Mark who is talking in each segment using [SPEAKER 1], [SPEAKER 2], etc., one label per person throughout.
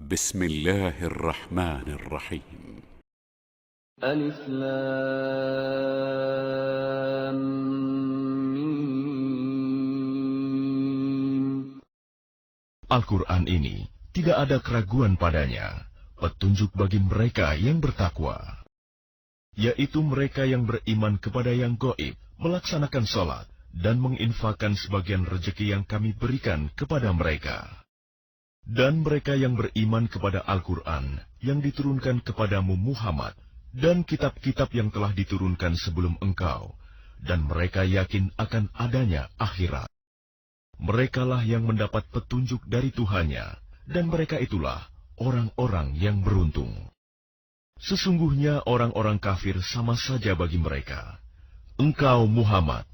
[SPEAKER 1] بسم الله الرحمن الرحيم.
[SPEAKER 2] ألف لام ميم.
[SPEAKER 3] Al-Quran ini tidak ada keraguan padanya, petunjuk bagi mereka yang bertakwa, yaitu mereka yang beriman kepada yang gaib, melaksanakan salat, dan menginfakkan sebagian rezeki yang kami berikan kepada mereka. Dan mereka yang beriman kepada Al-Quran yang diturunkan kepadamu Muhammad, dan kitab-kitab yang telah diturunkan sebelum engkau, dan mereka yakin akan adanya akhirat. Merekalah yang mendapat petunjuk dari Tuhannya, dan mereka itulah orang-orang yang beruntung. Sesungguhnya orang-orang kafir sama saja bagi mereka. Engkau Muhammad,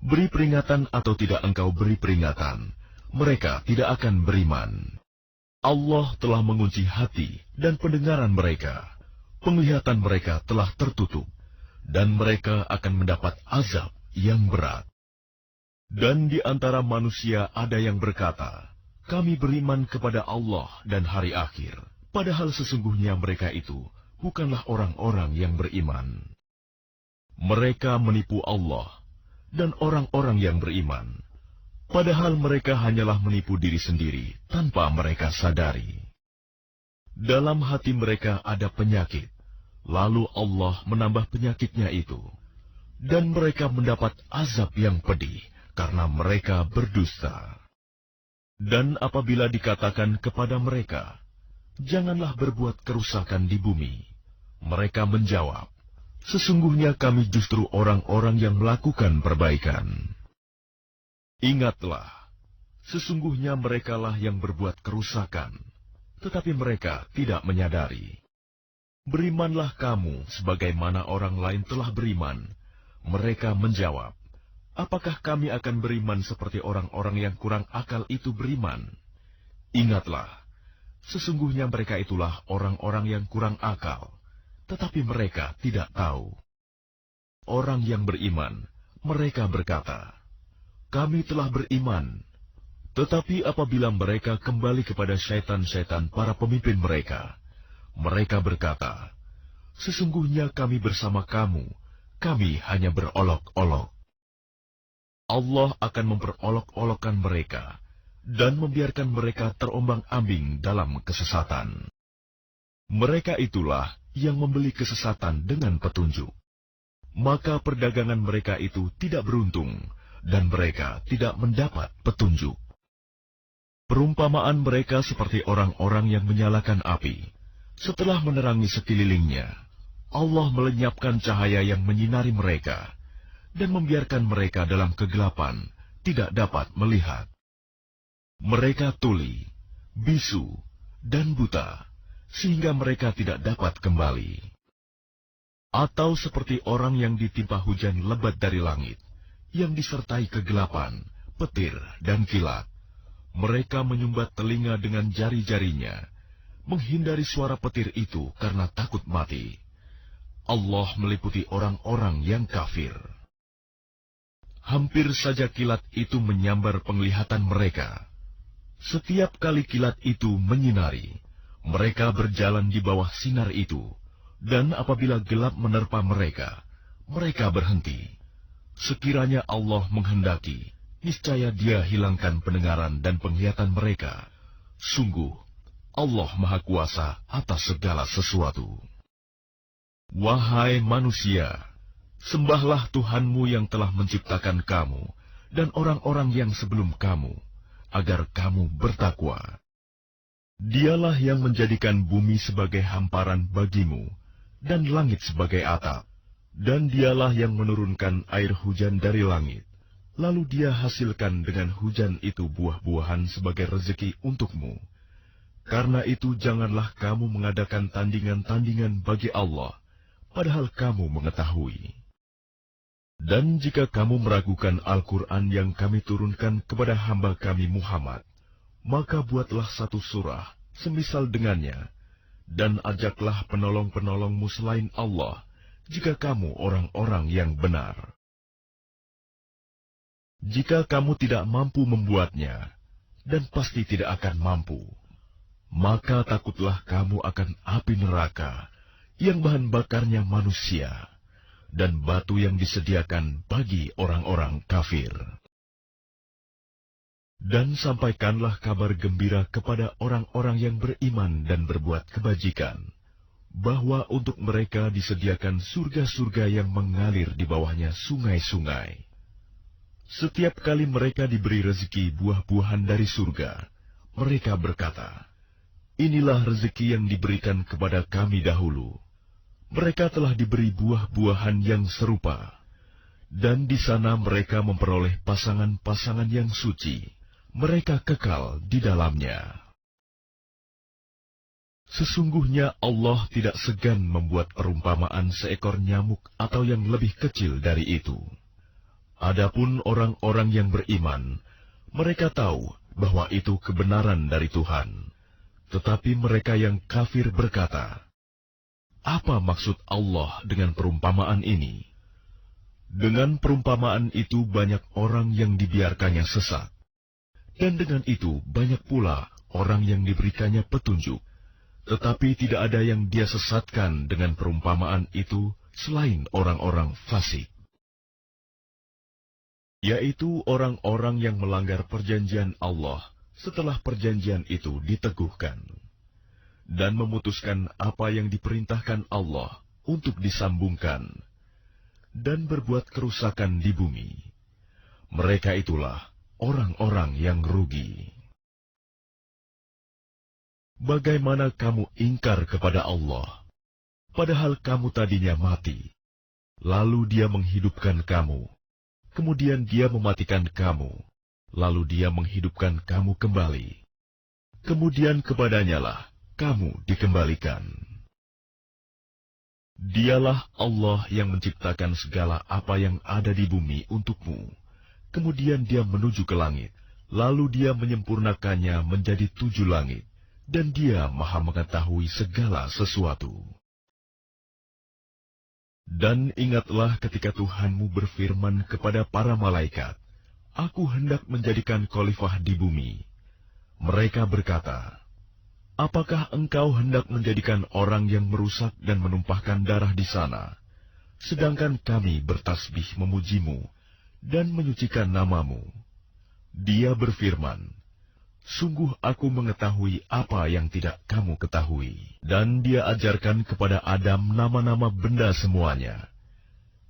[SPEAKER 3] beri peringatan atau tidak engkau beri peringatan, mereka tidak akan beriman. Allah telah mengunci hati dan pendengaran mereka. Penglihatan mereka telah tertutup, dan mereka akan mendapat azab yang berat. Dan di antara manusia ada yang berkata, kami beriman kepada Allah dan hari akhir, padahal sesungguhnya mereka itu bukanlah orang-orang yang beriman. Mereka menipu Allah dan orang-orang yang beriman, padahal mereka hanyalah menipu diri sendiri tanpa mereka sadari. Dalam hati mereka ada penyakit, lalu Allah menambah penyakitnya itu, dan mereka mendapat azab yang pedih karena mereka berdusta. Dan apabila dikatakan kepada mereka, janganlah berbuat kerusakan di bumi, mereka menjawab, sesungguhnya kami justru orang-orang yang melakukan perbaikan. Ingatlah, sesungguhnya merekalah yang berbuat kerusakan, tetapi mereka tidak menyadari. Berimanlah kamu sebagaimana orang lain telah beriman. Mereka menjawab, apakah kami akan beriman seperti orang-orang yang kurang akal itu beriman? Ingatlah, sesungguhnya mereka itulah orang-orang yang kurang akal, tetapi mereka tidak tahu. Orang yang beriman, mereka berkata, kami telah beriman. Tetapi apabila mereka kembali kepada syaitan-syaitan para pemimpin mereka, mereka berkata, sesungguhnya kami bersama kamu, kami hanya berolok-olok. Allah akan memperolok-olokkan mereka dan membiarkan mereka terombang-ambing dalam kesesatan. Mereka itulah yang membeli kesesatan dengan petunjuk. Maka perdagangan mereka itu tidak beruntung, dan mereka tidak mendapat petunjuk. Perumpamaan mereka seperti orang-orang yang menyalakan api. Setelah menerangi sekelilingnya, Allah melenyapkan cahaya yang menyinari mereka, dan membiarkan mereka dalam kegelapan, tidak dapat melihat. Mereka tuli, bisu, dan buta, sehingga mereka tidak dapat kembali. Atau seperti orang yang ditimpa hujan lebat dari langit, yang disertai kegelapan, petir, dan kilat. Mereka menyumbat telinga dengan jari-jarinya, menghindari suara petir itu karena takut mati. Allah meliputi orang-orang yang kafir. Hampir saja kilat itu menyambar penglihatan mereka. Setiap kali kilat itu menyinari, mereka berjalan di bawah sinar itu, dan apabila gelap menerpa mereka, mereka berhenti. Sekiranya Allah menghendaki, niscaya Dia hilangkan pendengaran dan penglihatan mereka. Sungguh, Allah Maha Kuasa atas segala sesuatu. Wahai manusia, sembahlah Tuhanmu yang telah menciptakan kamu dan orang-orang yang sebelum kamu, agar kamu bertakwa. Dialah yang menjadikan bumi sebagai hamparan bagimu, dan langit sebagai atap. Dan dialah yang menurunkan air hujan dari langit, lalu Dia hasilkan dengan hujan itu buah-buahan sebagai rezeki untukmu. Karena itu janganlah kamu mengadakan tandingan-tandingan bagi Allah, padahal kamu mengetahui. Dan jika kamu meragukan Al-Quran yang kami turunkan kepada hamba kami Muhammad, maka buatlah satu surah semisal dengannya, dan ajaklah penolong-penolongmu selain Allah, jika kamu orang-orang yang benar. Jika kamu tidak mampu membuatnya, dan pasti tidak akan mampu, maka takutlah kamu akan api neraka yang bahan bakarnya manusia dan batu yang disediakan bagi orang-orang kafir. Dan sampaikanlah kabar gembira kepada orang-orang yang beriman dan berbuat kebajikan, bahwa untuk mereka disediakan surga-surga yang mengalir di bawahnya sungai-sungai. Setiap kali mereka diberi rezeki buah-buahan dari surga, mereka berkata, "Inilah rezeki yang diberikan kepada kami dahulu." Mereka telah diberi buah-buahan yang serupa, dan di sana mereka memperoleh pasangan-pasangan yang suci. Mereka kekal di dalamnya. Sesungguhnya Allah tidak segan membuat perumpamaan seekor nyamuk atau yang lebih kecil dari itu. Adapun orang-orang yang beriman, mereka tahu bahwa itu kebenaran dari Tuhan. Tetapi mereka yang kafir berkata, "Apa maksud Allah dengan perumpamaan ini?" Dengan perumpamaan itu banyak orang yang dibiarkannya sesat. Dan dengan itu banyak pula orang yang diberikannya petunjuk, tetapi tidak ada yang dia sesatkan dengan perumpamaan itu selain orang-orang fasik, yaitu orang-orang yang melanggar perjanjian Allah setelah perjanjian itu diteguhkan, dan memutuskan apa yang diperintahkan Allah untuk disambungkan, dan berbuat kerusakan di bumi. Mereka itulah orang-orang yang rugi. Bagaimana kamu ingkar kepada Allah, padahal kamu tadinya mati, lalu Dia menghidupkan kamu, kemudian Dia mematikan kamu, lalu Dia menghidupkan kamu kembali, kemudian kepadanya-lah kamu dikembalikan. Dialah Allah yang menciptakan segala apa yang ada di bumi untukmu. Kemudian Dia menuju ke langit, lalu Dia menyempurnakannya menjadi 7 langit, dan Dia Maha mengetahui segala sesuatu. Dan ingatlah ketika Tuhanmu berfirman kepada para malaikat, "Aku hendak menjadikan khalifah di bumi." Mereka berkata, "Apakah engkau hendak menjadikan orang yang merusak dan menumpahkan darah di sana, sedangkan kami bertasbih memujimu dan menyucikan namamu?" Dia berfirman, "Sungguh aku mengetahui apa yang tidak kamu ketahui." Dan Dia ajarkan kepada Adam nama-nama benda semuanya.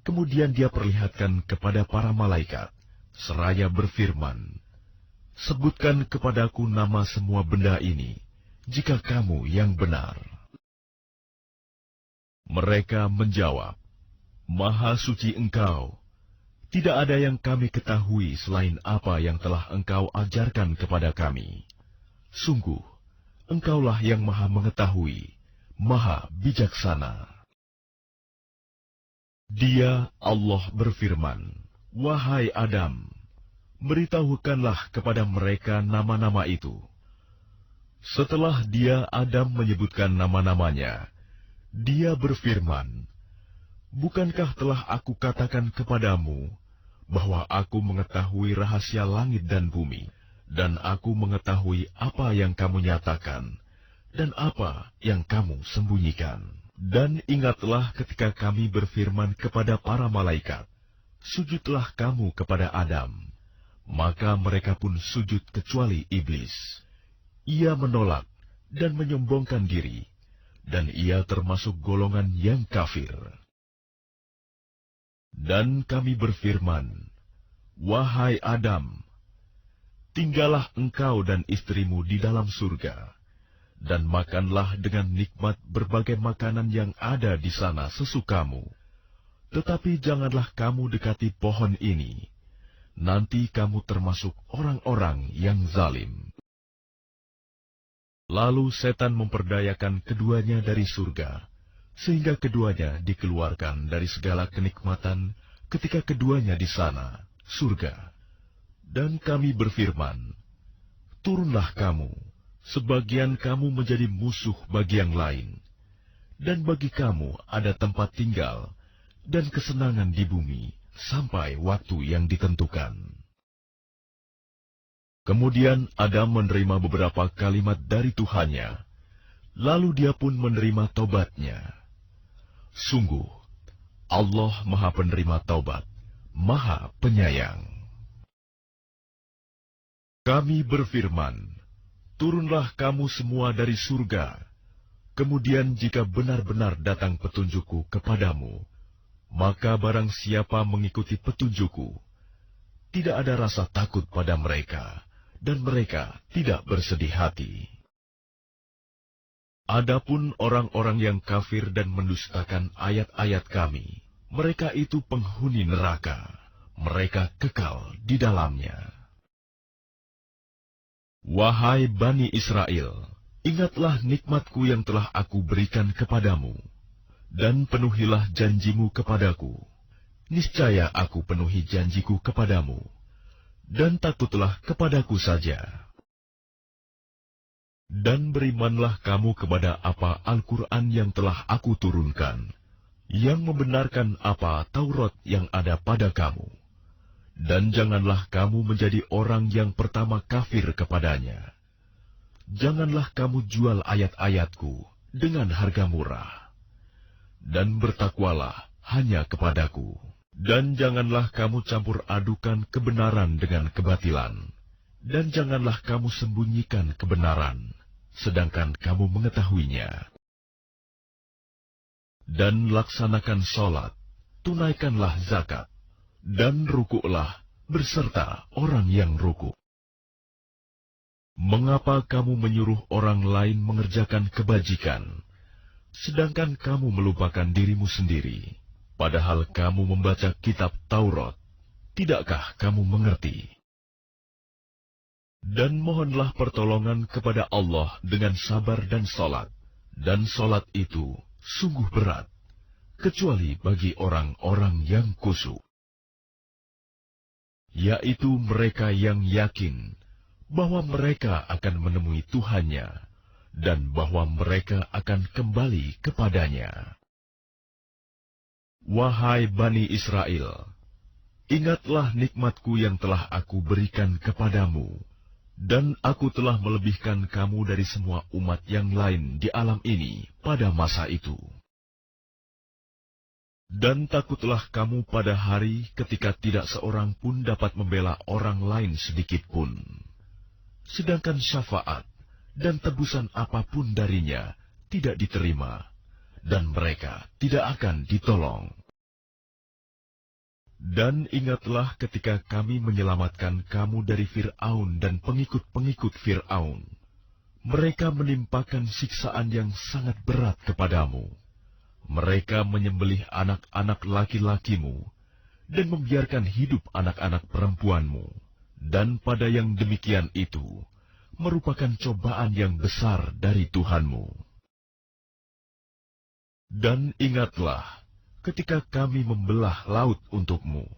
[SPEAKER 3] Kemudian Dia perlihatkan kepada para malaikat, seraya berfirman, "Sebutkan kepadaku nama semua benda ini, jika kamu yang benar." Mereka menjawab, "Maha suci Engkau. Tidak ada yang kami ketahui selain apa yang telah Engkau ajarkan kepada kami. Sungguh, Engkaulah yang Maha mengetahui, Maha bijaksana." Dia, Allah berfirman, "Wahai Adam, beritahukanlah kepada mereka nama-nama itu." Setelah Dia, Adam, menyebutkan nama-namanya, Dia berfirman, "Bukankah telah aku katakan kepadamu bahwa aku mengetahui rahasia langit dan bumi, dan aku mengetahui apa yang kamu nyatakan, dan apa yang kamu sembunyikan?" Dan ingatlah ketika kami berfirman kepada para malaikat, "Sujudlah kamu kepada Adam." Maka mereka pun sujud kecuali iblis. Ia menolak dan menyombongkan diri, dan ia termasuk golongan yang kafir. Dan kami berfirman, "Wahai Adam, tinggallah engkau dan istrimu di dalam surga, dan makanlah dengan nikmat berbagai makanan yang ada di sana sesukamu. Tetapi janganlah kamu dekati pohon ini, nanti kamu termasuk orang-orang yang zalim." Lalu setan memperdayakan keduanya dari surga, sehingga keduanya dikeluarkan dari segala kenikmatan ketika keduanya di sana, surga. Dan kami berfirman, "Turunlah kamu, sebagian kamu menjadi musuh bagi yang lain, dan bagi kamu ada tempat tinggal dan kesenangan di bumi sampai waktu yang ditentukan." Kemudian Adam menerima beberapa kalimat dari Tuhannya, lalu dia pun menerima taubatnya. Sungguh, Allah Maha Penerima Taubat, Maha Penyayang. Kami berfirman, turunlah kamu semua dari surga. Kemudian jika benar-benar datang petunjukku kepadamu, maka barang siapa mengikuti petunjukku, tidak ada rasa takut pada mereka, dan mereka tidak bersedih hati. Adapun orang-orang yang kafir dan mendustakan ayat-ayat kami, mereka itu penghuni neraka, mereka kekal di dalamnya. Wahai Bani Israel, ingatlah nikmatku yang telah aku berikan kepadamu, dan penuhilah janjimu kepadaku. Niscaya aku penuhi janjiku kepadamu, dan takutlah kepadaku saja. Dan berimanlah kamu kepada apa Al-Quran yang telah aku turunkan, yang membenarkan apa Taurat yang ada pada kamu. Dan janganlah kamu menjadi orang yang pertama kafir kepadanya. Janganlah kamu jual ayat-ayatku dengan harga murah. Dan bertakwalah hanya kepadaku. Dan janganlah kamu campur adukan kebenaran dengan kebatilan. Dan janganlah kamu sembunyikan kebenaran, sedangkan kamu mengetahuinya. Dan laksanakan sholat, tunaikanlah zakat, dan rukuklah berserta orang yang rukuk. Mengapa kamu menyuruh orang lain mengerjakan kebajikan, sedangkan kamu melupakan dirimu sendiri? Padahal kamu membaca kitab Taurat, tidakkah kamu mengerti? Dan mohonlah pertolongan kepada Allah dengan sabar dan sholat. Dan sholat itu sungguh berat, kecuali bagi orang-orang yang khusyuk. Yaitu mereka yang yakin bahwa mereka akan menemui Tuhannya, dan bahwa mereka akan kembali kepadanya. Wahai Bani Israel, ingatlah nikmatku yang telah aku berikan kepadamu, dan aku telah melebihkan kamu dari semua umat yang lain di alam ini pada masa itu. Dan takutlah kamu pada hari ketika tidak seorang pun dapat membela orang lain sedikit pun. Sedangkan syafaat dan tebusan apapun darinya tidak diterima, dan mereka tidak akan ditolong. Dan ingatlah ketika kami menyelamatkan kamu dari Fir'aun dan pengikut-pengikut Fir'aun. Mereka menimpakan siksaan yang sangat berat kepadamu. Mereka menyembelih anak-anak laki-lakimu dan membiarkan hidup anak-anak perempuanmu. Dan pada yang demikian itu merupakan cobaan yang besar dari Tuhanmu. Dan ingatlah ketika kami membelah laut untukmu,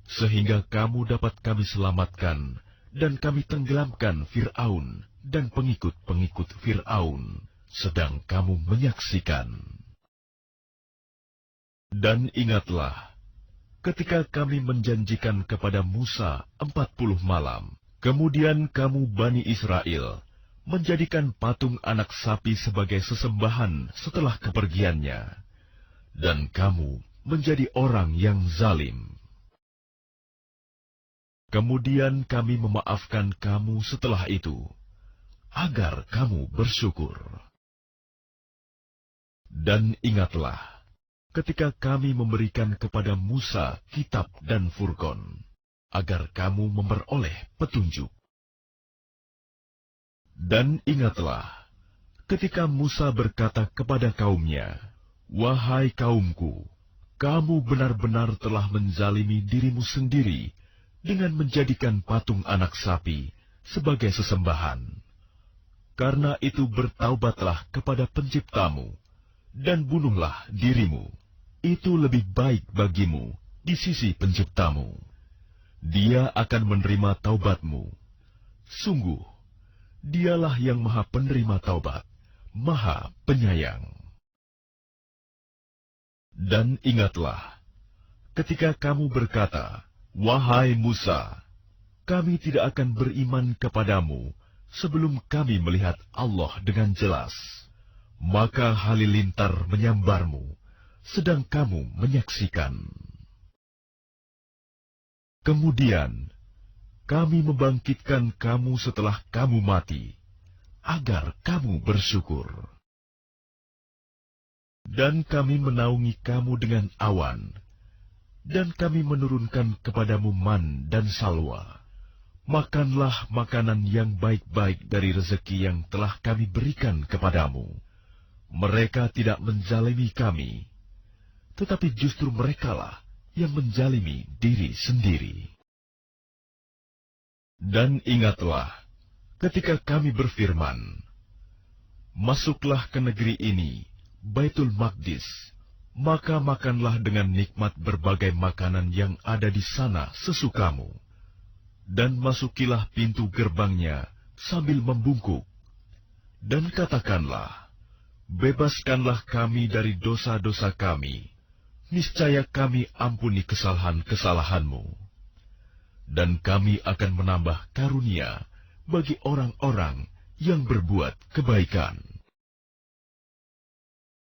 [SPEAKER 3] sehingga kamu dapat kami selamatkan dan kami tenggelamkan Fir'aun dan pengikut-pengikut Fir'aun, sedang kamu menyaksikan. Dan ingatlah ketika kami menjanjikan kepada Musa 40 malam, kemudian kamu Bani Israel menjadikan patung anak sapi sebagai sesembahan setelah kepergiannya, dan kamu menjadi orang yang zalim. Kemudian kami memaafkan kamu setelah itu, agar kamu bersyukur. Dan ingatlah ketika kami memberikan kepada Musa kitab dan Furqan, agar kamu memperoleh petunjuk. Dan ingatlah ketika Musa berkata kepada kaumnya, "Wahai kaumku, kamu benar-benar telah menzalimi dirimu sendiri dengan menjadikan patung anak sapi sebagai sesembahan. Karena itu bertaubatlah kepada Penciptamu, dan bunuhlah dirimu. Itu lebih baik bagimu di sisi Penciptamu. Dia akan menerima taubatmu. Sungguh, Dialah yang Maha Penerima Taubat, Maha Penyayang." Dan ingatlah ketika kamu berkata, "Wahai Musa, kami tidak akan beriman kepadamu sebelum kami melihat Allah dengan jelas. Maka halilintar menyambarmu, sedang kamu menyaksikan. Kemudian, kami membangkitkan kamu setelah kamu mati, agar kamu bersyukur. Dan kami menaungi kamu dengan awan, dan kami menurunkan kepadamu man dan salwa. Makanlah makanan yang baik-baik dari rezeki yang telah kami berikan kepadamu. Mereka tidak menzalimi kami, tetapi justru merekalah yang menzalimi diri sendiri. Dan ingatlah, ketika kami berfirman, masuklah ke negeri ini, Baitul Maqdis, maka makanlah dengan nikmat berbagai makanan yang ada di sana sesukamu. Dan masukilah pintu gerbangnya sambil membungkuk. Dan katakanlah, bebaskanlah kami dari dosa-dosa kami, niscaya kami ampuni kesalahan-kesalahanmu. Dan kami akan menambah karunia bagi orang-orang yang berbuat kebaikan.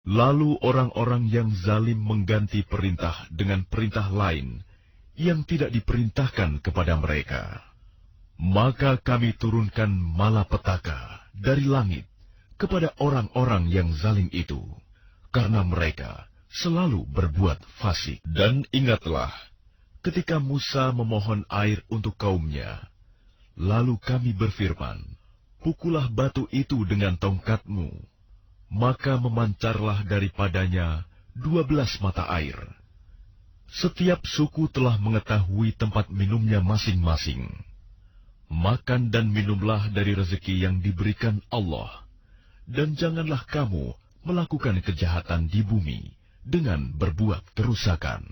[SPEAKER 3] Lalu orang-orang yang zalim mengganti perintah dengan perintah lain yang tidak diperintahkan kepada mereka. Maka kami turunkan malapetaka dari langit kepada orang-orang yang zalim itu, karena mereka selalu berbuat fasik. Dan ingatlah, ketika Musa memohon air untuk kaumnya, lalu kami berfirman, pukullah batu itu dengan tongkatmu, maka memancarlah daripadanya 12 mata air. Setiap suku telah mengetahui tempat minumnya masing-masing. Makan dan minumlah dari rezeki yang diberikan Allah, dan janganlah kamu melakukan kejahatan di bumi dengan berbuat kerusakan.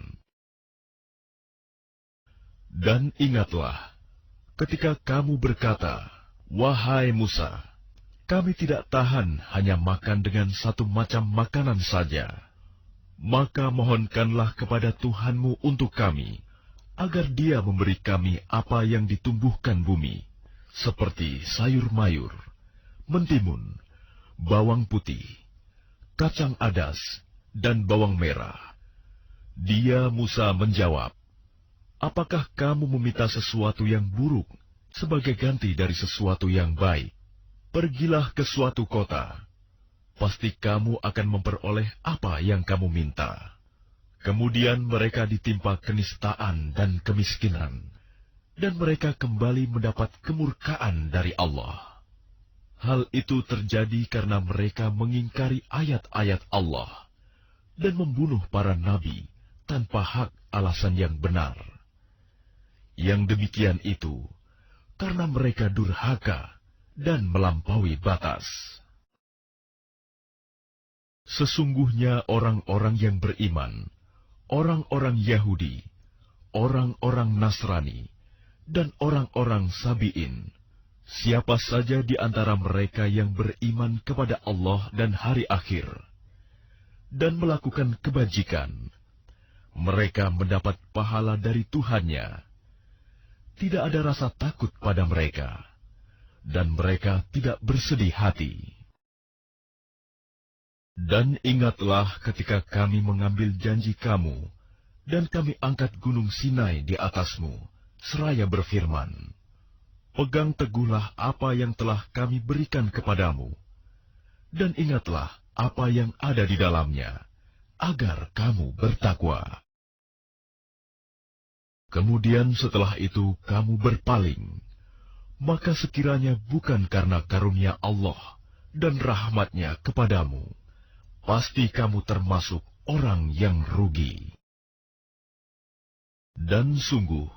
[SPEAKER 3] Dan ingatlah, ketika kamu berkata, wahai Musa, kami tidak tahan hanya makan dengan satu macam makanan saja. Maka mohonkanlah kepada Tuhanmu untuk kami, agar Dia memberi kami apa yang ditumbuhkan bumi, seperti sayur mayur, mentimun, bawang putih, kacang adas, dan bawang merah. Dia Musa menjawab, apakah kamu meminta sesuatu yang buruk sebagai ganti dari sesuatu yang baik? Pergilah ke suatu kota. Pasti kamu akan memperoleh apa yang kamu minta. Kemudian mereka ditimpa kenistaan dan kemiskinan, dan mereka kembali mendapat kemurkaan dari Allah. Hal itu terjadi karena mereka mengingkari ayat-ayat Allah dan membunuh para nabi tanpa hak alasan yang benar. Yang demikian itu karena mereka durhaka dan melampaui batas. Sesungguhnya orang-orang yang beriman, orang-orang Yahudi, orang-orang Nasrani, dan orang-orang Sabi'in, siapa saja di antara mereka yang beriman kepada Allah dan hari akhir, dan melakukan kebajikan, mereka mendapat pahala dari Tuhannya. Tidak ada rasa takut pada mereka, dan mereka tidak bersedih hati. Dan ingatlah ketika kami mengambil janji kamu, dan kami angkat gunung Sinai di atasmu, seraya berfirman, pegang teguhlah apa yang telah kami berikan kepadamu, dan ingatlah apa yang ada di dalamnya, agar kamu bertakwa. Kemudian setelah itu kamu berpaling, maka sekiranya bukan karena karunia Allah dan rahmat-Nya kepadamu, pasti kamu termasuk orang yang rugi. Dan sungguh,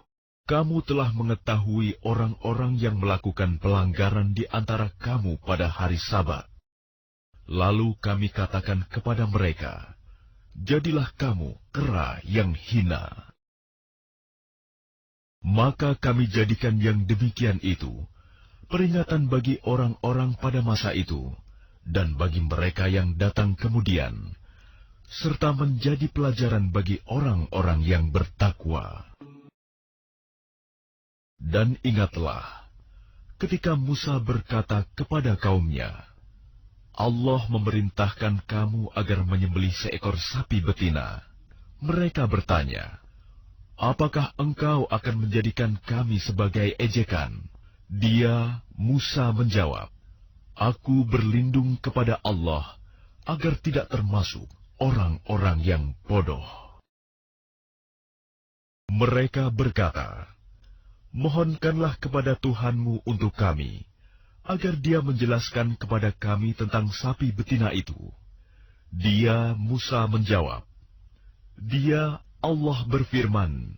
[SPEAKER 3] kamu telah mengetahui orang-orang yang melakukan pelanggaran di antara kamu pada hari Sabat. Lalu kami katakan kepada mereka, jadilah kamu kera yang hina. Maka kami jadikan yang demikian itu peringatan bagi orang-orang pada masa itu, dan bagi mereka yang datang kemudian, serta menjadi pelajaran bagi orang-orang yang bertakwa. Dan ingatlah, ketika Musa berkata kepada kaumnya, Allah memerintahkan kamu agar menyembelih seekor sapi betina. Mereka bertanya, apakah engkau akan menjadikan kami sebagai ejekan? Dia, Musa, menjawab, aku berlindung kepada Allah agar tidak termasuk orang-orang yang bodoh. Mereka berkata, mohonkanlah kepada Tuhanmu untuk kami, agar Dia menjelaskan kepada kami tentang sapi betina itu. Dia, Musa, menjawab, Dia, Allah berfirman,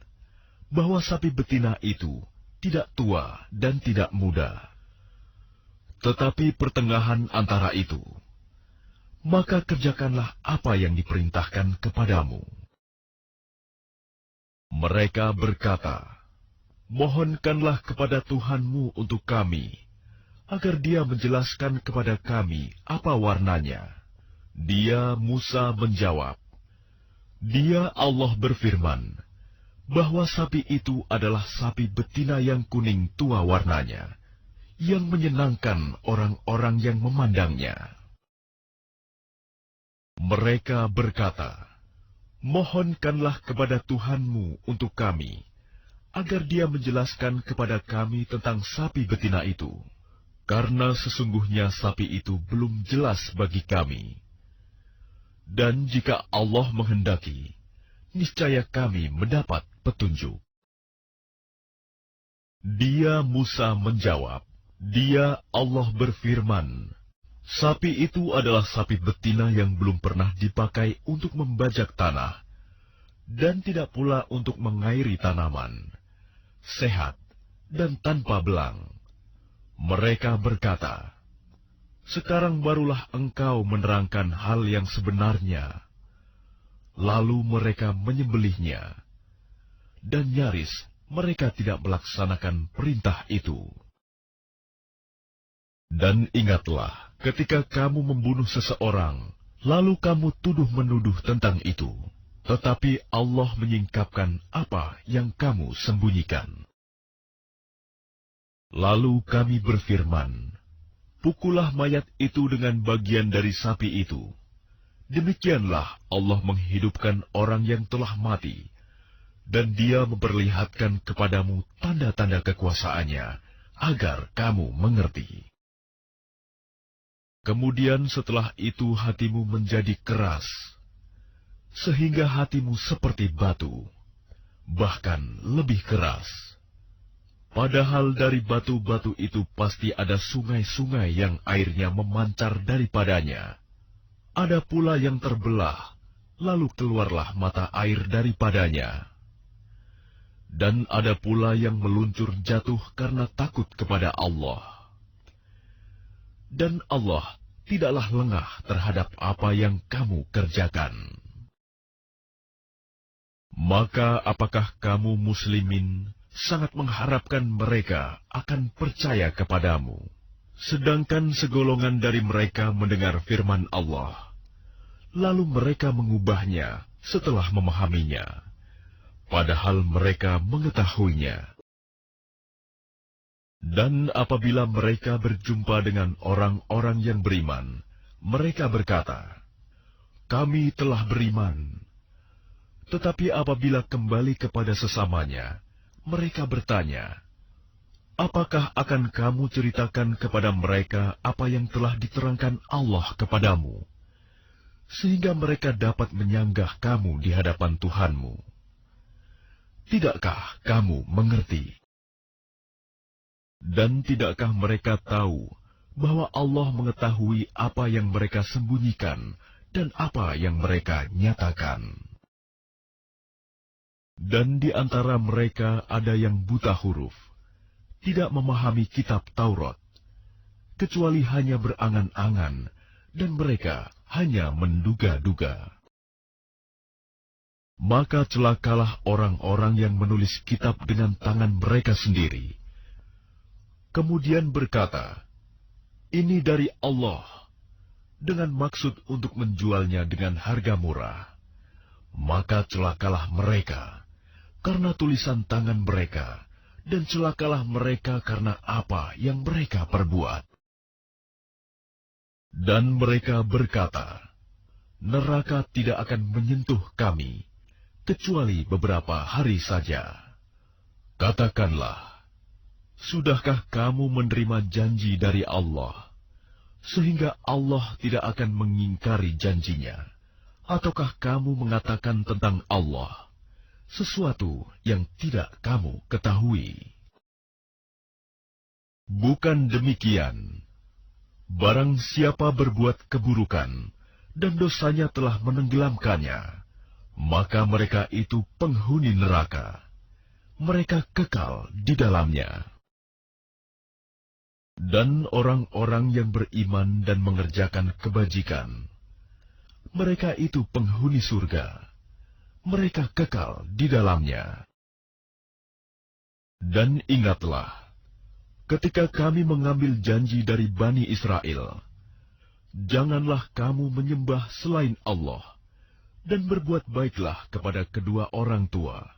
[SPEAKER 3] bahwa sapi betina itu tidak tua dan tidak muda, tetapi pertengahan antara itu. Maka kerjakanlah apa yang diperintahkan kepadamu. Mereka berkata, mohonkanlah kepada Tuhanmu untuk kami, agar Dia menjelaskan kepada kami apa warnanya. Dia, Musa, menjawab, Dia, Allah berfirman, bahwa sapi itu adalah sapi betina yang kuning tua warnanya, yang menyenangkan orang-orang yang memandangnya. Mereka berkata, mohonkanlah kepada Tuhanmu untuk kami, agar Dia menjelaskan kepada kami tentang sapi betina itu, karena sesungguhnya sapi itu belum jelas bagi kami. Dan jika Allah menghendaki, niscaya kami mendapat petunjuk. Dia, Musa, menjawab, Dia, Allah berfirman, sapi itu adalah sapi betina yang belum pernah dipakai untuk membajak tanah, dan tidak pula untuk mengairi tanaman, sehat dan tanpa belang. Mereka berkata, sekarang barulah engkau menerangkan hal yang sebenarnya. Lalu mereka menyembelihnya, dan nyaris mereka tidak melaksanakan perintah itu. Dan ingatlah, ketika kamu membunuh seseorang, lalu kamu tuduh-menuduh tentang itu, tetapi Allah menyingkapkan apa yang kamu sembunyikan. Lalu kami berfirman, pukullah mayat itu dengan bagian dari sapi itu. Demikianlah Allah menghidupkan orang yang telah mati, dan Dia memperlihatkan kepadamu tanda-tanda kekuasaannya, agar kamu mengerti. Kemudian setelah itu hatimu menjadi keras, sehingga hatimu seperti batu, bahkan lebih keras. Padahal dari batu-batu itu pasti ada sungai-sungai yang airnya memancar daripadanya. Ada pula yang terbelah, lalu keluarlah mata air daripadanya. Dan ada pula yang meluncur jatuh karena takut kepada Allah. Dan Allah tidaklah lengah terhadap apa yang kamu kerjakan. Maka apakah kamu muslimin sangat mengharapkan mereka akan percaya kepadamu, sedangkan segolongan dari mereka mendengar firman Allah, lalu mereka mengubahnya setelah memahaminya, padahal mereka mengetahuinya. Dan apabila mereka berjumpa dengan orang-orang yang beriman, mereka berkata, kami telah beriman. Tetapi apabila kembali kepada sesamanya, mereka bertanya, apakah akan kamu ceritakan kepada mereka apa yang telah diterangkan Allah kepadamu, sehingga mereka dapat menyanggah kamu di hadapan Tuhanmu? Tidakkah kamu mengerti? Dan tidakkah mereka tahu bahwa Allah mengetahui apa yang mereka sembunyikan dan apa yang mereka nyatakan? Dan di antara mereka ada yang buta huruf, tidak memahami kitab Taurat, kecuali hanya berangan-angan, dan mereka hanya menduga-duga. Maka celakalah orang-orang yang menulis kitab dengan tangan mereka sendiri, kemudian berkata, ini dari Allah, dengan maksud untuk menjualnya dengan harga murah. Maka celakalah mereka, karena tulisan tangan mereka dan celakalah mereka karena apa yang mereka perbuat. Dan mereka berkata, neraka tidak akan menyentuh kami, kecuali beberapa hari saja. Katakanlah, sudahkah kamu menerima janji dari Allah, sehingga Allah tidak akan mengingkari janjinya? Ataukah kamu mengatakan tentang Allah sesuatu yang tidak kamu ketahui? Bukan demikian. Barang siapa berbuat keburukan dan dosanya telah menenggelamkannya, maka mereka itu penghuni neraka. Mereka kekal di dalamnya. Dan orang-orang yang beriman dan mengerjakan kebajikan, mereka itu penghuni surga. Mereka kekal di dalamnya. Dan ingatlah, ketika kami mengambil janji dari Bani Israel, janganlah kamu menyembah selain Allah, dan berbuat baiklah kepada kedua orang tua,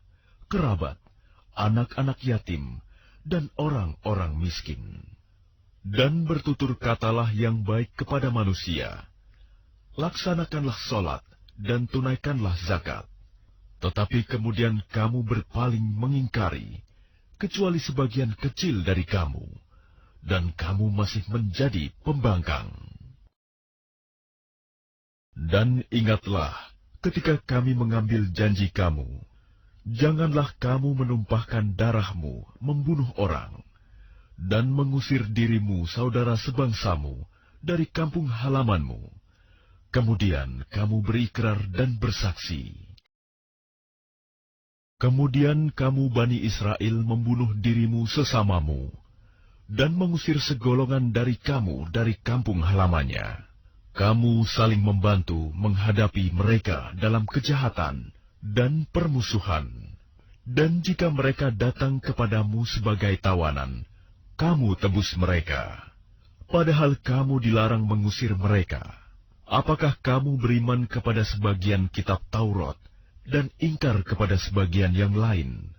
[SPEAKER 3] kerabat, anak-anak yatim, dan orang-orang miskin. Dan bertutur katalah yang baik kepada manusia. Laksanakanlah sholat dan tunaikanlah zakat. Tetapi kemudian kamu berpaling mengingkari, kecuali sebagian kecil dari kamu, dan kamu masih menjadi pembangkang. Dan ingatlah, ketika kami mengambil janji kamu, janganlah kamu menumpahkan darahmu membunuh orang, dan mengusir dirimu saudara sebangsamu dari kampung halamanmu. Kemudian kamu berikrar dan bersaksi. Kemudian kamu Bani Israel membunuh dirimu sesamamu, dan mengusir segolongan dari kamu dari kampung halamannya. Kamu saling membantu menghadapi mereka dalam kejahatan dan permusuhan. Dan jika mereka datang kepadamu sebagai tawanan, kamu tebus mereka, padahal kamu dilarang mengusir mereka. Apakah kamu beriman kepada sebagian kitab Taurat dan ingkar kepada sebagian yang lain?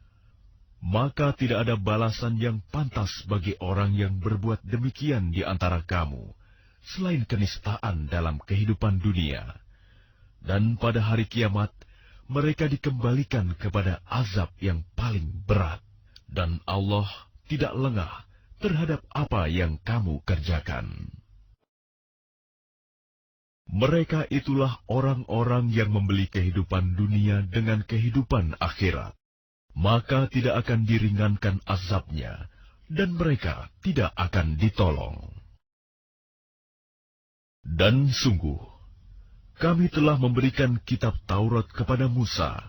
[SPEAKER 3] Maka tidak ada balasan yang pantas bagi orang yang berbuat demikian di antara kamu, selain kenistaan dalam kehidupan dunia. Dan pada hari kiamat, mereka dikembalikan kepada azab yang paling berat. Dan Allah tidak lengah terhadap apa yang kamu kerjakan. Mereka itulah orang-orang yang membeli kehidupan dunia dengan kehidupan akhirat. Maka tidak akan diringankan azabnya, dan mereka tidak akan ditolong. Dan sungguh, kami telah memberikan kitab Taurat kepada Musa,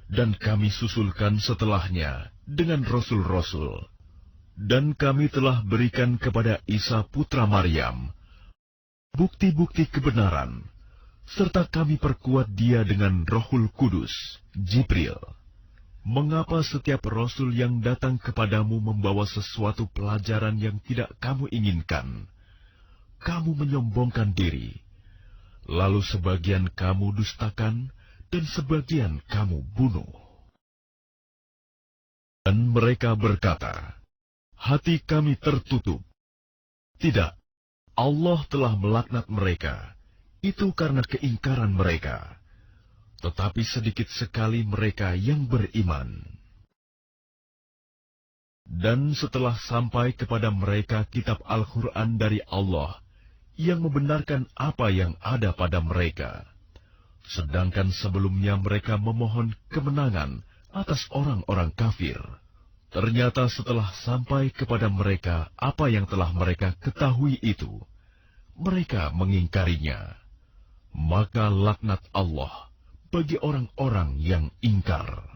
[SPEAKER 3] dan kami susulkan setelahnya dengan rasul-rasul. Dan kami telah berikan kepada Isa putra Maryam bukti-bukti kebenaran, serta kami perkuat dia dengan Rohul Kudus, Jibril. Mengapa setiap rasul yang datang kepadamu membawa sesuatu pelajaran yang tidak kamu inginkan? Kamu menyombongkan diri, lalu sebagian kamu dustakan, dan sebagian kamu bunuh. Dan mereka berkata, hati kami tertutup. Tidak, Allah telah melaknat mereka, itu karena keingkaran mereka. Tetapi sedikit sekali mereka yang beriman. Dan setelah sampai kepada mereka kitab Al-Quran dari Allah, yang membenarkan apa yang ada pada mereka, sedangkan sebelumnya mereka memohon kemenangan atas orang-orang kafir, ternyata setelah sampai kepada mereka apa yang telah mereka ketahui itu, mereka mengingkarinya. Maka laknat Allah bagi orang-orang yang ingkar.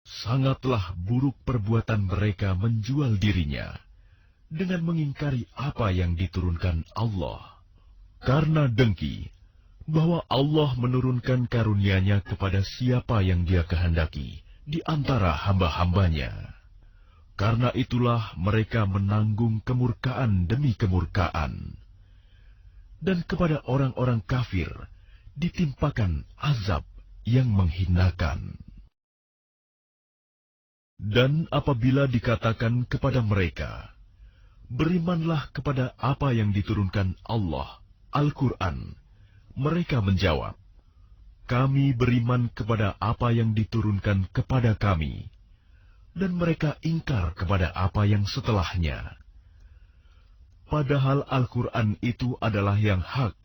[SPEAKER 3] Sangatlah buruk perbuatan mereka menjual dirinya dengan mengingkari apa yang diturunkan Allah, karena dengki bahwa Allah menurunkan karunia-Nya kepada siapa yang Dia kehendaki di antara hamba-hambanya. Karena itulah mereka menanggung kemurkaan demi kemurkaan. Dan kepada orang-orang kafir ditimpakan azab yang menghinakan. Dan apabila dikatakan kepada mereka, berimanlah kepada apa yang diturunkan Allah, Al-Quran, mereka menjawab, kami beriman kepada apa yang diturunkan kepada kami, dan mereka ingkar kepada apa yang setelahnya. Padahal Al-Quran itu adalah yang hak,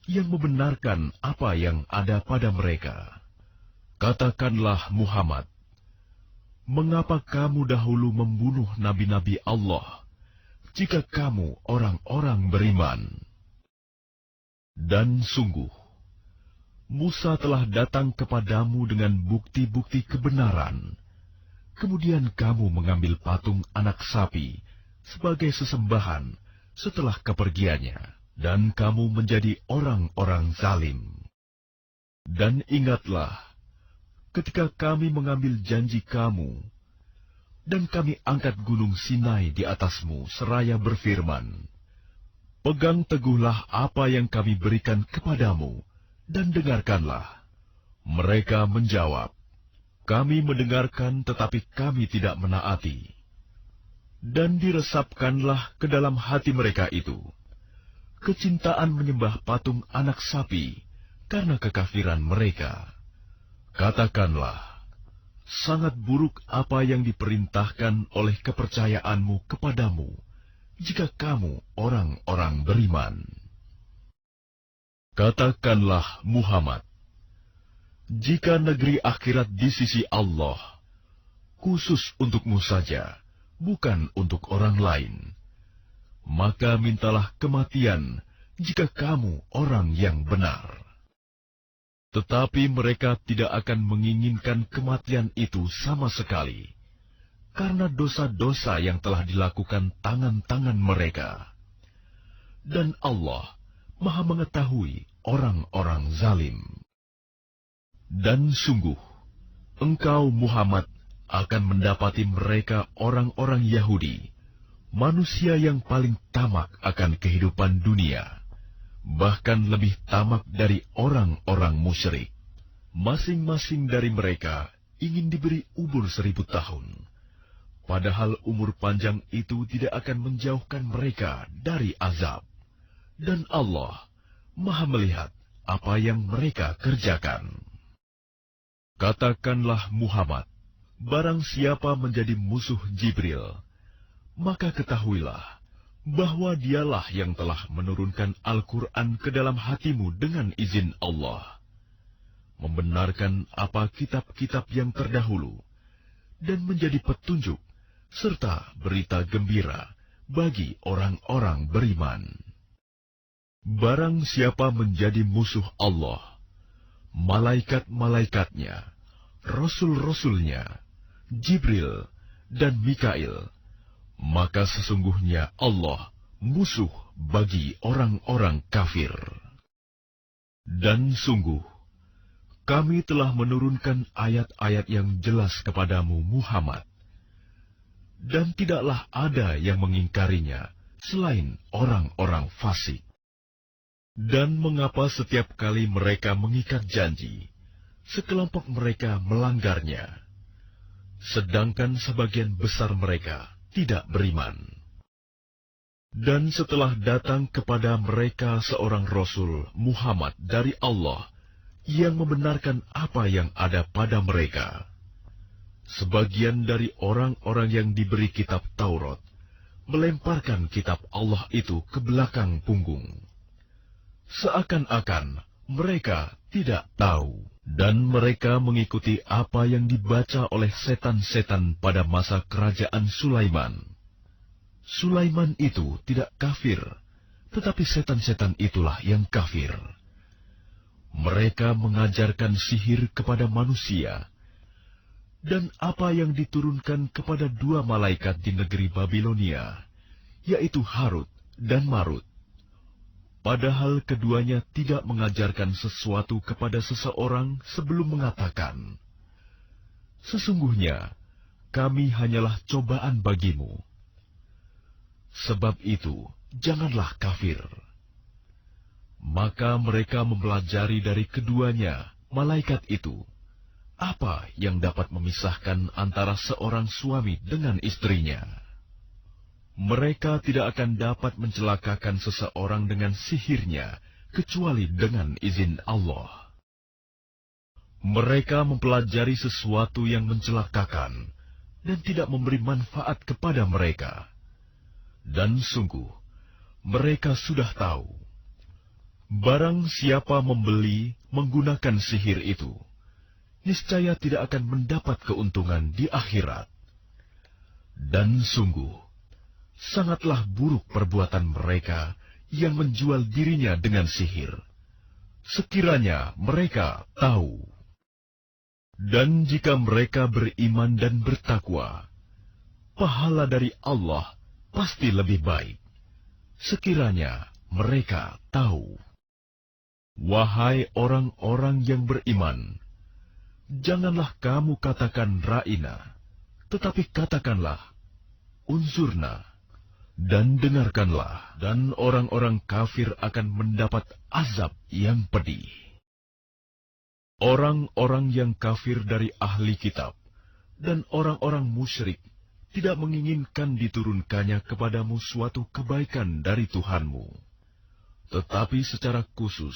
[SPEAKER 3] yang membenarkan apa yang ada pada mereka. Katakanlah Muhammad, mengapa kamu dahulu membunuh nabi-nabi Allah, jika kamu orang-orang beriman? Dan sungguh, Musa telah datang kepadamu dengan bukti-bukti kebenaran. Kemudian kamu mengambil patung anak sapi sebagai sesembahan setelah kepergiannya, dan kamu menjadi orang-orang zalim. Dan ingatlah, ketika kami mengambil janji kamu, dan kami angkat gunung Sinai di atasmu seraya berfirman, pegang teguhlah apa yang kami berikan kepadamu, dan dengarkanlah. Mereka menjawab, kami mendengarkan tetapi kami tidak menaati. Dan diresapkanlah ke dalam hati mereka itu kecintaan menyembah patung anak sapi karena kekafiran mereka. Katakanlah, sangat buruk apa yang diperintahkan oleh kepercayaanmu kepadamu, jika kamu orang-orang beriman. Katakanlah Muhammad, jika negeri akhirat di sisi Allah, khusus untukmu saja, bukan untuk orang lain, maka mintalah kematian jika kamu orang yang benar. Tetapi mereka tidak akan menginginkan kematian itu sama sekali, karena dosa-dosa yang telah dilakukan tangan-tangan mereka. Dan Allah Maha mengetahui orang-orang zalim. Dan sungguh, engkau Muhammad akan mendapati mereka orang-orang Yahudi, manusia yang paling tamak akan kehidupan dunia, bahkan lebih tamak dari orang-orang musyrik. Masing-masing dari mereka ingin diberi umur 1000 tahun, padahal umur panjang itu tidak akan menjauhkan mereka dari azab. Dan Allah Maha melihat apa yang mereka kerjakan. Katakanlah Muhammad, barang siapa menjadi musuh Jibril, maka ketahuilah bahwa dialah yang telah menurunkan Al-Quran ke dalam hatimu dengan izin Allah, membenarkan apa kitab-kitab yang terdahulu, dan menjadi petunjuk serta berita gembira bagi orang-orang beriman. Barang siapa menjadi musuh Allah, malaikat-malaikatnya, rasul-rasulnya, Jibril dan Mikail, maka sesungguhnya Allah musuh bagi orang-orang kafir. Dan sungguh, kami telah menurunkan ayat-ayat yang jelas kepadamu Muhammad, dan tidaklah ada yang mengingkarinya selain orang-orang fasik. Dan mengapa setiap kali mereka mengikat janji, sekelompok mereka melanggarnya, sedangkan sebagian besar mereka tidak beriman? Dan setelah datang kepada mereka seorang Rasul Muhammad dari Allah yang membenarkan apa yang ada pada mereka, sebagian dari orang-orang yang diberi kitab Taurat melemparkan kitab Allah itu ke belakang punggung, seakan-akan mereka tidak tahu, dan mereka mengikuti apa yang dibaca oleh setan-setan pada masa kerajaan Sulaiman. Sulaiman itu tidak kafir, tetapi setan-setan itulah yang kafir. Mereka mengajarkan sihir kepada manusia, dan apa yang diturunkan kepada 2 malaikat di negeri Babilonia, yaitu Harut dan Marut. Padahal keduanya tidak mengajarkan sesuatu kepada seseorang sebelum mengatakan, sesungguhnya kami hanyalah cobaan bagimu. Sebab itu, janganlah kafir. Maka mereka mempelajari dari keduanya, malaikat itu, apa yang dapat memisahkan antara seorang suami dengan istrinya? Mereka tidak akan dapat mencelakakan seseorang dengan sihirnya, kecuali dengan izin Allah. Mereka mempelajari sesuatu yang mencelakakan, dan tidak memberi manfaat kepada mereka. Dan sungguh, mereka sudah tahu, barang siapa membeli menggunakan sihir itu, niscaya tidak akan mendapat keuntungan di akhirat. Dan sungguh, sangatlah buruk perbuatan mereka yang menjual dirinya dengan sihir, sekiranya mereka tahu. Dan jika mereka beriman dan bertakwa, pahala dari Allah pasti lebih baik, sekiranya mereka tahu. Wahai orang-orang yang beriman, janganlah kamu katakan ra'ina, tetapi katakanlah unzurna, dan dengarkanlah, dan orang-orang kafir akan mendapat azab yang pedih. Orang-orang yang kafir dari ahli kitab dan orang-orang musyrik tidak menginginkan diturunkannya kepadamu suatu kebaikan dari Tuhanmu. Tetapi secara khusus,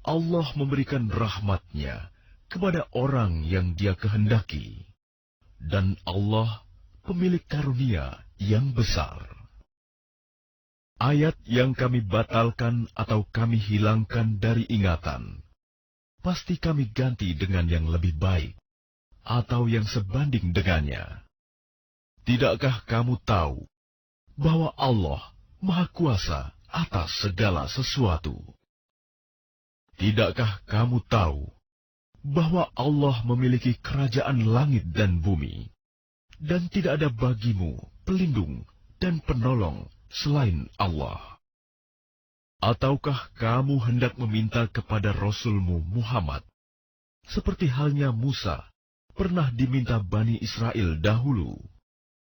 [SPEAKER 3] Allah memberikan rahmat-Nya kepada orang yang Dia kehendaki. Dan Allah pemilik karunia yang besar. Ayat yang kami batalkan atau kami hilangkan dari ingatan, pasti kami ganti dengan yang lebih baik, atau yang sebanding dengannya. Tidakkah kamu tahu bahwa Allah Maha Kuasa atas segala sesuatu? Tidakkah kamu tahu bahwa Allah memiliki kerajaan langit dan bumi, dan tidak ada bagimu pelindung dan penolong selain Allah? Ataukah kamu hendak meminta kepada Rasulmu Muhammad, seperti halnya Musa pernah diminta Bani Israel dahulu?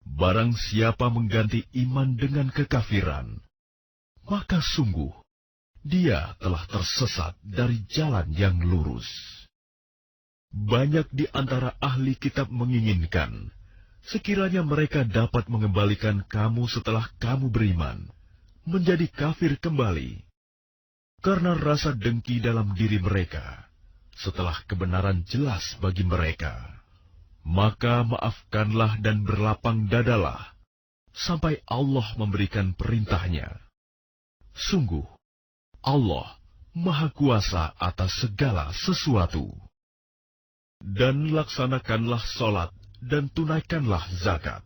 [SPEAKER 3] Barang siapa mengganti iman dengan kekafiran, maka sungguh dia telah tersesat dari jalan yang lurus. Banyak di antara ahli kitab menginginkan, sekiranya mereka dapat mengembalikan kamu setelah kamu beriman, menjadi kafir kembali, karena rasa dengki dalam diri mereka, setelah kebenaran jelas bagi mereka. Maka maafkanlah dan berlapang dadalah, sampai Allah memberikan perintahnya. Sungguh, Allah Maha Kuasa atas segala sesuatu. Dan laksanakanlah sholat dan tunaikanlah zakat.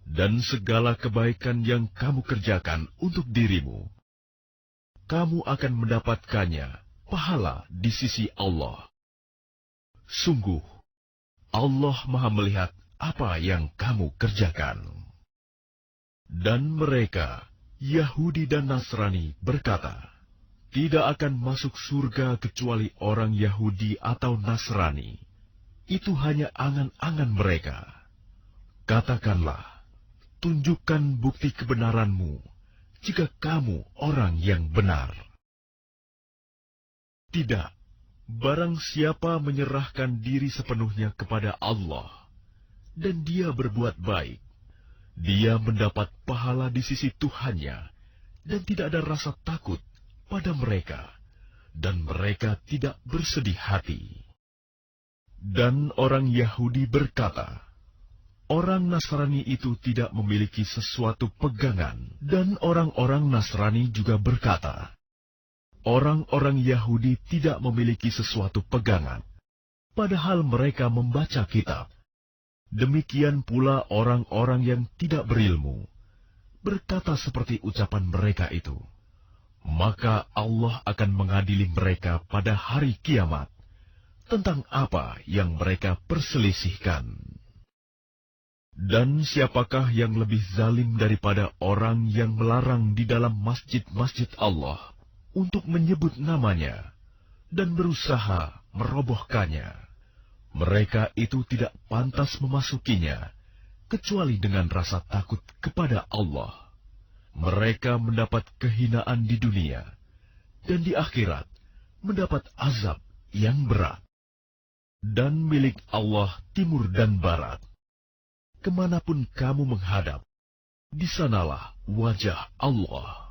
[SPEAKER 3] Dan segala kebaikan yang kamu kerjakan untuk dirimu, kamu akan mendapatkannya pahala di sisi Allah. Sungguh, Allah Maha melihat apa yang kamu kerjakan. Dan mereka, Yahudi dan Nasrani, berkata, tidak akan masuk surga kecuali orang Yahudi atau Nasrani. Itu hanya angan-angan mereka. Katakanlah, tunjukkan bukti kebenaranmu, jika kamu orang yang benar. Tidak, barang siapa menyerahkan diri sepenuhnya kepada Allah, dan dia berbuat baik, dia mendapat pahala di sisi Tuhannya, dan tidak ada rasa takut pada mereka, dan mereka tidak bersedih hati. Dan orang Yahudi berkata, orang Nasrani itu tidak memiliki sesuatu pegangan, dan orang-orang Nasrani juga berkata, orang-orang Yahudi tidak memiliki sesuatu pegangan, padahal mereka membaca kitab. Demikian pula orang-orang yang tidak berilmu, berkata seperti ucapan mereka itu. Maka Allah akan mengadili mereka pada hari kiamat, tentang apa yang mereka perselisihkan. Dan siapakah yang lebih zalim daripada orang yang melarang di dalam masjid-masjid Allah untuk menyebut namanya dan berusaha merobohkannya? Mereka itu tidak pantas memasukinya, kecuali dengan rasa takut kepada Allah. Mereka mendapat kehinaan di dunia, dan di akhirat mendapat azab yang berat. dan milik Allah timur dan barat. Kemanapun kamu menghadap, di sanalah wajah Allah.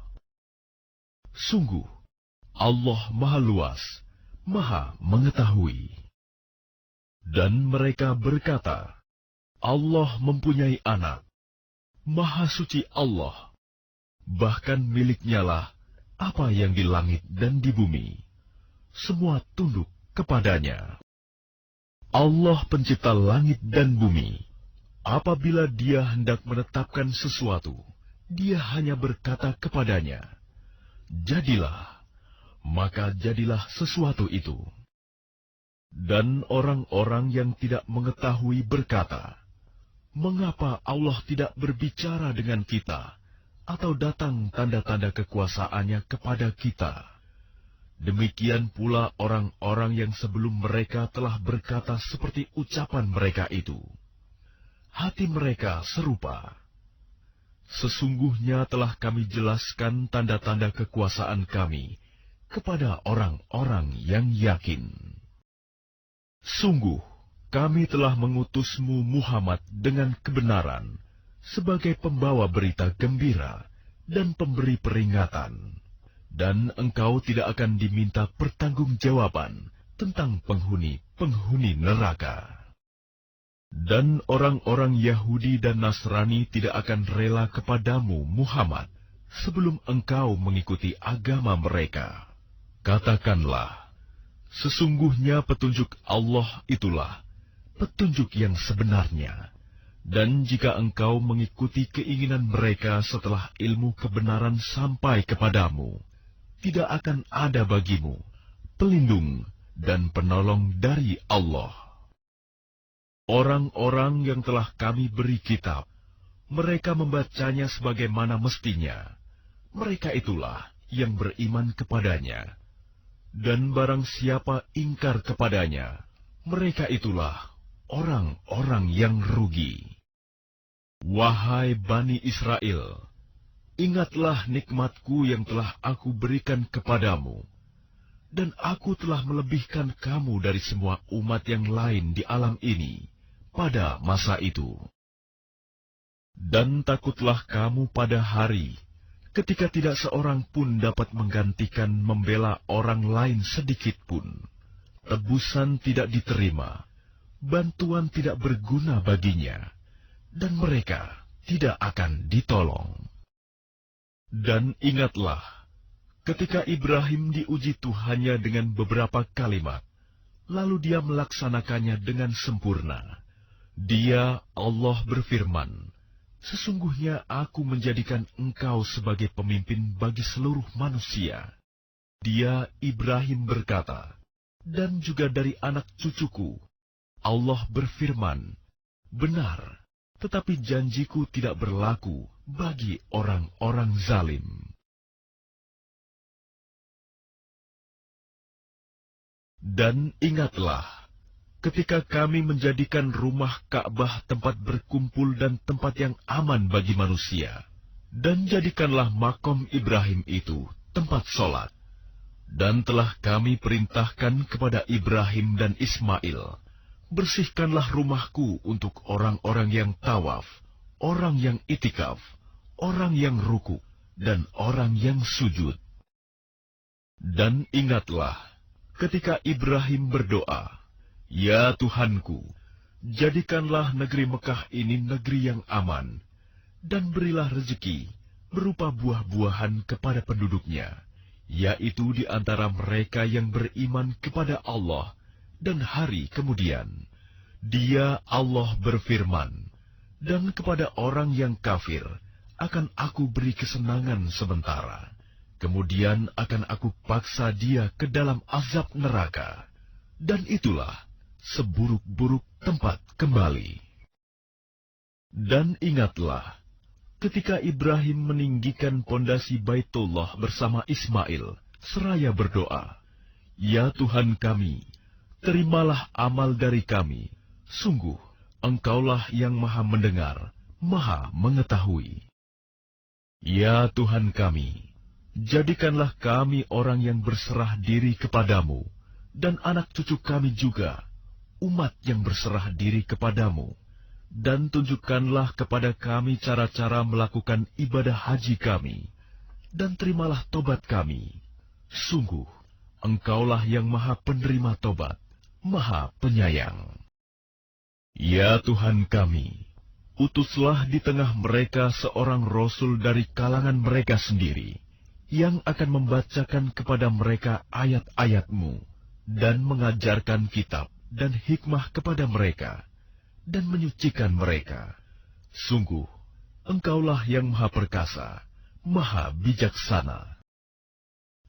[SPEAKER 3] Sungguh, Allah Maha Luas, Maha Mengetahui. Dan mereka berkata, Allah mempunyai anak. Maha suci Allah. Bahkan miliknya lah apa yang di langit dan di bumi. Semua tunduk kepadanya. Allah pencipta langit dan bumi. Apabila Dia hendak menetapkan sesuatu, Dia hanya berkata kepadanya, jadilah, maka jadilah sesuatu itu. Dan orang-orang yang tidak mengetahui berkata, mengapa Allah tidak berbicara dengan kita, atau datang tanda-tanda kekuasaannya kepada kita? Demikian pula orang-orang yang sebelum mereka telah berkata seperti ucapan mereka itu. Hati mereka serupa. Sesungguhnya telah kami jelaskan tanda-tanda kekuasaan kami kepada orang-orang yang yakin. Sungguh, kami telah mengutusmu Muhammad dengan kebenaran sebagai pembawa berita gembira dan pemberi peringatan. Dan engkau tidak akan diminta pertanggungjawaban tentang penghuni-penghuni neraka. Dan orang-orang Yahudi dan Nasrani tidak akan rela kepadamu Muhammad sebelum engkau mengikuti agama mereka. Katakanlah, sesungguhnya petunjuk Allah itulah petunjuk yang sebenarnya. Dan jika engkau mengikuti keinginan mereka setelah ilmu kebenaran sampai kepadamu, tidak akan ada bagimu pelindung dan penolong dari Allah. Orang-orang yang telah kami beri kitab, mereka membacanya sebagaimana mestinya. Mereka itulah yang beriman kepadanya. Dan barang siapa ingkar kepadanya, mereka itulah orang-orang yang rugi. Wahai Bani Israel, ingatlah nikmatku yang telah aku berikan kepadamu, dan aku telah melebihkan kamu dari semua umat yang lain di alam ini pada masa itu. Dan takutlah kamu pada hari ketika tidak seorang pun dapat menggantikan membela orang lain sedikit pun. Tebusan tidak diterima, bantuan tidak berguna baginya, dan mereka tidak akan ditolong. Dan ingatlah, ketika Ibrahim diuji Tuhannya dengan beberapa kalimat, lalu dia melaksanakannya dengan sempurna. Dia, Allah berfirman, sesungguhnya aku menjadikan engkau sebagai pemimpin bagi seluruh manusia. Dia, Ibrahim berkata, dan juga dari anak cucuku. Allah berfirman, benar, tetapi janjiku tidak berlaku bagi orang-orang zalim. Dan ingatlah, ketika kami menjadikan rumah Ka'bah tempat berkumpul dan tempat yang aman bagi manusia, dan jadikanlah makom Ibrahim itu tempat sholat. Dan telah kami perintahkan kepada Ibrahim dan Ismail, bersihkanlah rumahku untuk orang-orang yang tawaf, orang yang itikaf, orang yang ruku, dan orang yang sujud. Dan ingatlah, ketika Ibrahim berdoa, ya Tuhanku, jadikanlah negeri Mekah ini negeri yang aman, dan berilah rezeki berupa buah-buahan kepada penduduknya, yaitu di antara mereka yang beriman kepada Allah dan hari kemudian. Dia, Allah berfirman, dan kepada orang yang kafir akan aku beri kesenangan sementara, kemudian akan aku paksa dia ke dalam azab neraka, dan itulah seburuk-buruk tempat kembali. Dan ingatlah, ketika Ibrahim meninggikan pondasi Baitullah bersama Ismail, seraya berdoa, ya Tuhan kami, terimalah amal dari kami, sungguh Engkaulah yang maha mendengar, maha mengetahui. Ya Tuhan kami, jadikanlah kami orang yang berserah diri kepadamu, dan anak cucu kami juga, umat yang berserah diri kepadamu, dan tunjukkanlah kepada kami cara-cara melakukan ibadah haji kami, dan terimalah tobat kami. Sungguh, Engkaulah yang Maha Penerima Tobat, Maha Penyayang. Ya Tuhan kami, utuslah di tengah mereka seorang Rasul dari kalangan mereka sendiri, yang akan membacakan kepada mereka ayat-ayat-Mu, dan mengajarkan kitab dan hikmah kepada mereka, dan menyucikan mereka. Sungguh, Engkaulah yang Maha Perkasa, Maha Bijaksana.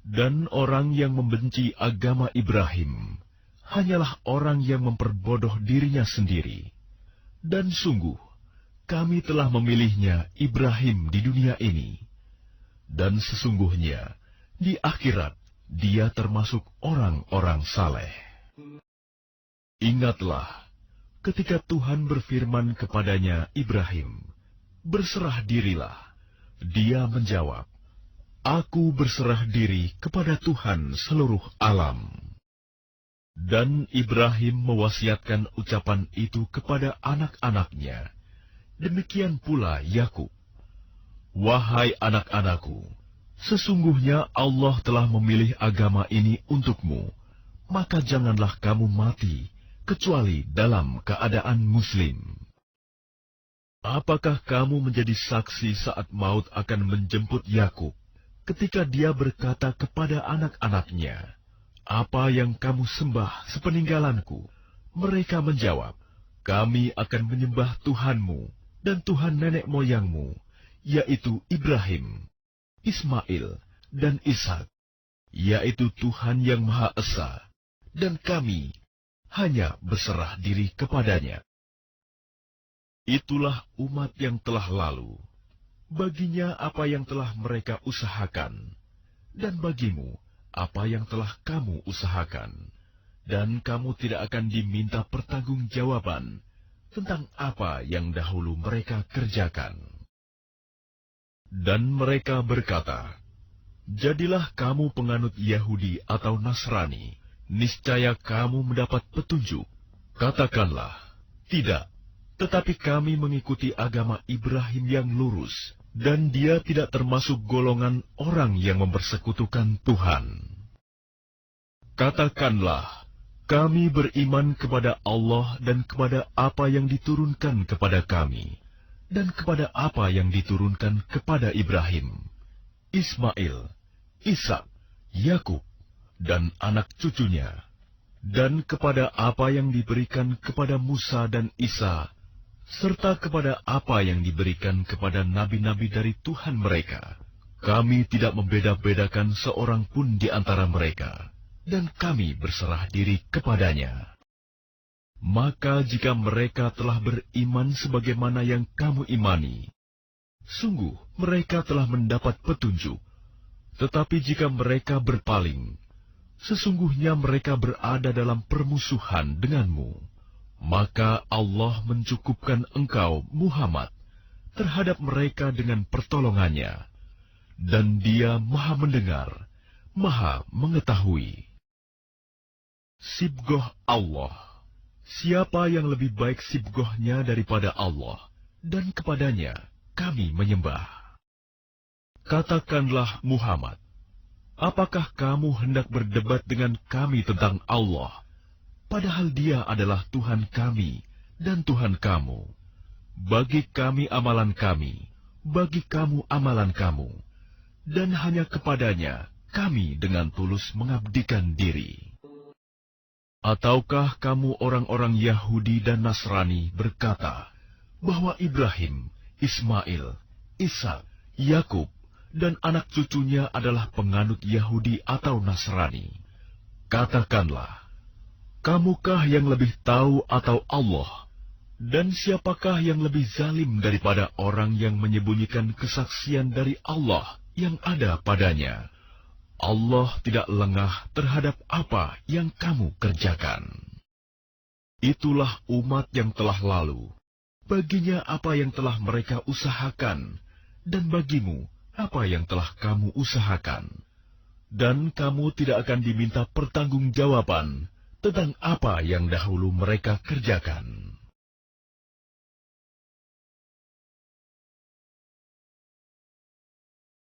[SPEAKER 3] Dan orang yang membenci agama Ibrahim hanyalah orang yang memperbodoh dirinya sendiri. Dan sungguh, kami telah memilihnya Ibrahim di dunia ini. Dan sesungguhnya, di akhirat, dia termasuk orang-orang saleh. Ingatlah, ketika Tuhan berfirman kepadanya Ibrahim, "Berserah dirilah." Dia menjawab, "Aku berserah diri kepada Tuhan seluruh alam." Dan Ibrahim mewasiatkan ucapan itu kepada anak-anaknya. Demikian pula Yakub. "Wahai anak-anakku, sesungguhnya Allah telah memilih agama ini untukmu, maka janganlah kamu mati kecuali dalam keadaan muslim." Apakah kamu menjadi saksi saat maut akan menjemput Yakub, ketika dia berkata kepada anak-anaknya, "Apa yang kamu sembah sepeninggalanku?" Mereka menjawab, "Kami akan menyembah Tuhanmu dan Tuhan nenek moyangmu, yaitu Ibrahim, Ismail, dan Ishak, yaitu Tuhan yang Maha Esa, dan kami hanya berserah diri kepadanya." Itulah umat yang telah lalu. Baginya apa yang telah mereka usahakan, dan bagimu apa yang telah kamu usahakan, dan kamu tidak akan diminta pertanggungjawaban tentang apa yang dahulu mereka kerjakan. Dan mereka berkata, "Jadilah kamu penganut Yahudi atau Nasrani, niscaya kamu mendapat petunjuk." Katakanlah, "Tidak, tetapi kami mengikuti agama Ibrahim yang lurus, dan dia tidak termasuk golongan orang yang mempersekutukan Tuhan." Katakanlah, "Kami beriman kepada Allah dan kepada apa yang diturunkan kepada kami, dan kepada apa yang diturunkan kepada Ibrahim, Ismail, Ishak, Yakub, dan anak cucunya, dan kepada apa yang diberikan kepada Musa dan Isa, serta kepada apa yang diberikan kepada nabi-nabi dari Tuhan mereka. Kami tidak membeda-bedakan seorang pun di antara mereka, dan kami berserah diri kepadanya. Maka jika mereka telah beriman sebagaimana yang kamu imani, sungguh mereka telah mendapat petunjuk. Tetapi jika mereka berpaling, sesungguhnya mereka berada dalam permusuhan denganmu. Maka Allah mencukupkan engkau, Muhammad, terhadap mereka dengan pertolongannya, dan Dia Maha Mendengar, Maha Mengetahui. Sibgoh Allah. Siapa yang lebih baik sibgohnya daripada Allah, dan kepadanya kami menyembah. Katakanlah Muhammad, apakah kamu hendak berdebat dengan kami tentang Allah, padahal Dia adalah Tuhan kami dan Tuhan kamu? Bagi kami amalan kami, bagi kamu amalan kamu, dan hanya kepadanya kami dengan tulus mengabdikan diri. Ataukah kamu orang-orang Yahudi dan Nasrani berkata bahwa Ibrahim, Ismail, Ishak, Yakub, dan anak cucunya adalah penganut Yahudi atau Nasrani? Katakanlah, kamukah yang lebih tahu atau Allah? Dan siapakah yang lebih zalim daripada orang yang menyembunyikan kesaksian dari Allah yang ada padanya? Allah tidak lengah terhadap apa yang kamu kerjakan. Itulah umat yang telah lalu. Baginya apa yang telah mereka usahakan, dan bagimu apa yang telah kamu usahakan. Dan kamu tidak akan diminta pertanggungjawaban tentang apa yang dahulu mereka kerjakan.